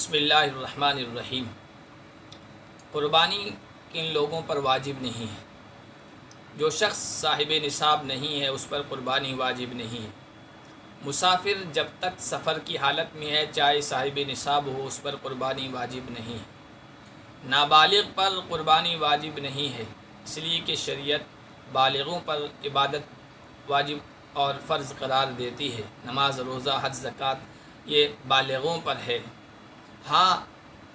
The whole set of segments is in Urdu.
بسم اللہ الرحمن الرحیم۔ قربانی کن لوگوں پر واجب نہیں ہے؟ جو شخص صاحب نصاب نہیں ہے اس پر قربانی واجب نہیں ہے۔ مسافر جب تک سفر کی حالت میں ہے چاہے صاحب نصاب ہو اس پر قربانی واجب نہیں ہے۔ نابالغ پر قربانی واجب نہیں ہے، اس لیے کہ شریعت بالغوں پر عبادت واجب اور فرض قرار دیتی ہے۔ نماز، روزہ، حج، زکوٰۃ یہ بالغوں پر ہے۔ ہاں،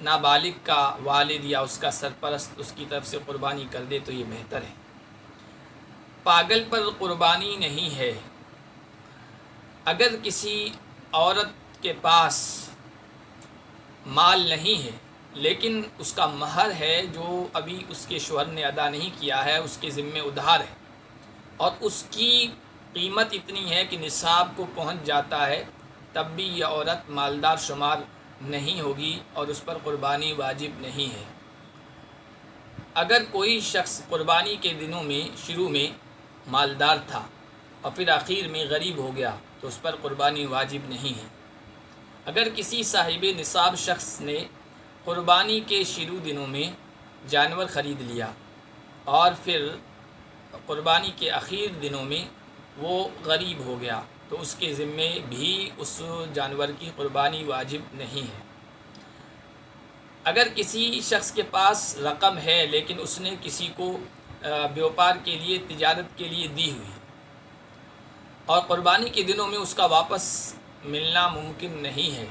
نابالغ کا والد یا اس کا سرپرست اس کی طرف سے قربانی کر دے تو یہ بہتر ہے۔ پاگل پر قربانی نہیں ہے۔ اگر کسی عورت کے پاس مال نہیں ہے لیکن اس کا مہر ہے جو ابھی اس کے شوہر نے ادا نہیں کیا ہے، اس کے ذمے ادھار ہے اور اس کی قیمت اتنی ہے کہ نصاب کو پہنچ جاتا ہے، تب بھی یہ عورت مالدار شمار نہیں ہوگی اور اس پر قربانی واجب نہیں ہے۔ اگر کوئی شخص قربانی کے دنوں میں شروع میں مالدار تھا اور پھر آخر میں غریب ہو گیا تو اس پر قربانی واجب نہیں ہے۔ اگر کسی صاحب نصاب شخص نے قربانی کے شروع دنوں میں جانور خرید لیا اور پھر قربانی کے آخر دنوں میں وہ غریب ہو گیا تو اس کے ذمے بھی اس جانور کی قربانی واجب نہیں ہے۔ اگر کسی شخص کے پاس رقم ہے لیکن اس نے کسی کو بیوپار کے لیے، تجارت کے لیے دی ہوئی اور قربانی کے دنوں میں اس کا واپس ملنا ممکن نہیں ہے،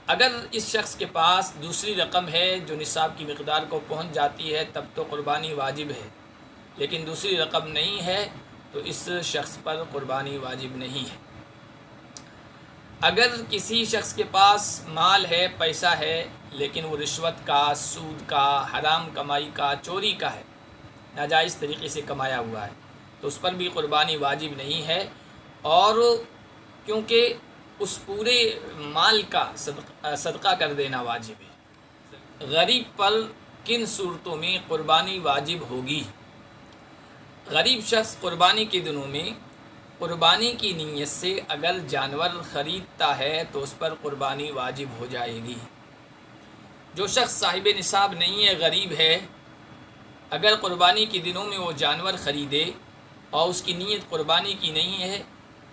اگر اس شخص کے پاس دوسری رقم ہے جو نصاب کی مقدار کو پہنچ جاتی ہے تب تو قربانی واجب ہے، لیکن دوسری رقم نہیں ہے تو اس شخص پر قربانی واجب نہیں ہے۔ اگر کسی شخص کے پاس مال ہے، پیسہ ہے، لیکن وہ رشوت کا، سود کا، حرام کمائی کا، چوری کا ہے، ناجائز طریقے سے کمایا ہوا ہے تو اس پر بھی قربانی واجب نہیں ہے، اور کیونکہ اس پورے مال کا صدقہ کر دینا واجب ہے۔ غریب پر کن صورتوں میں قربانی واجب ہوگی؟ غریب شخص قربانی کے دنوں میں قربانی کی نیت سے اگر جانور خریدتا ہے تو اس پر قربانی واجب ہو جائے گی۔ جو شخص صاحب نصاب نہیں ہے، غریب ہے، اگر قربانی کے دنوں میں وہ جانور خریدے اور اس کی نیت قربانی کی نہیں ہے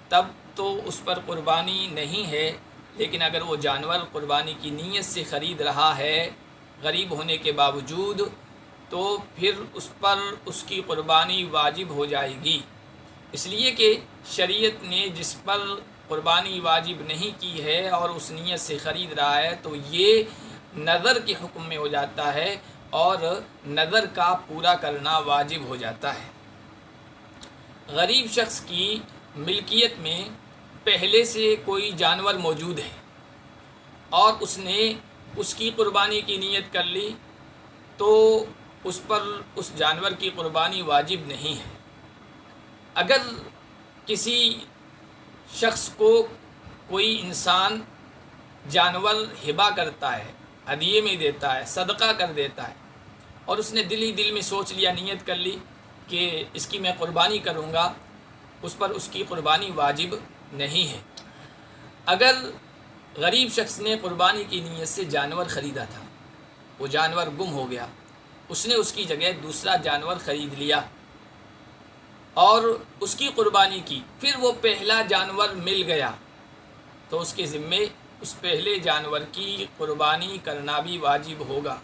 تب تو اس پر قربانی نہیں ہے، لیکن اگر وہ جانور قربانی کی نیت سے خرید رہا ہے غریب ہونے کے باوجود تو پھر اس پر اس کی قربانی واجب ہو جائے گی، اس لیے کہ شریعت نے جس پر قربانی واجب نہیں کی ہے اور اس نیت سے خرید رہا ہے تو یہ نظر کے حکم میں ہو جاتا ہے اور نظر کا پورا کرنا واجب ہو جاتا ہے۔ غریب شخص کی ملکیت میں پہلے سے کوئی جانور موجود ہے اور اس نے اس کی قربانی کی نیت کر لی تو اس پر اس جانور کی قربانی واجب نہیں ہے۔ اگر کسی شخص کو کوئی انسان جانور ہبہ کرتا ہے، ہدیے میں دیتا ہے، صدقہ کر دیتا ہے اور اس نے دل ہی دل میں سوچ لیا، نیت کر لی کہ اس کی میں قربانی کروں گا، اس پر اس کی قربانی واجب نہیں ہے۔ اگر غریب شخص نے قربانی کی نیت سے جانور خریدا تھا، وہ جانور گم ہو گیا، اس نے اس کی جگہ دوسرا جانور خرید لیا اور اس کی قربانی کی، پھر وہ پہلا جانور مل گیا تو اس کے ذمے اس پہلے جانور کی قربانی کرنا بھی واجب ہوگا۔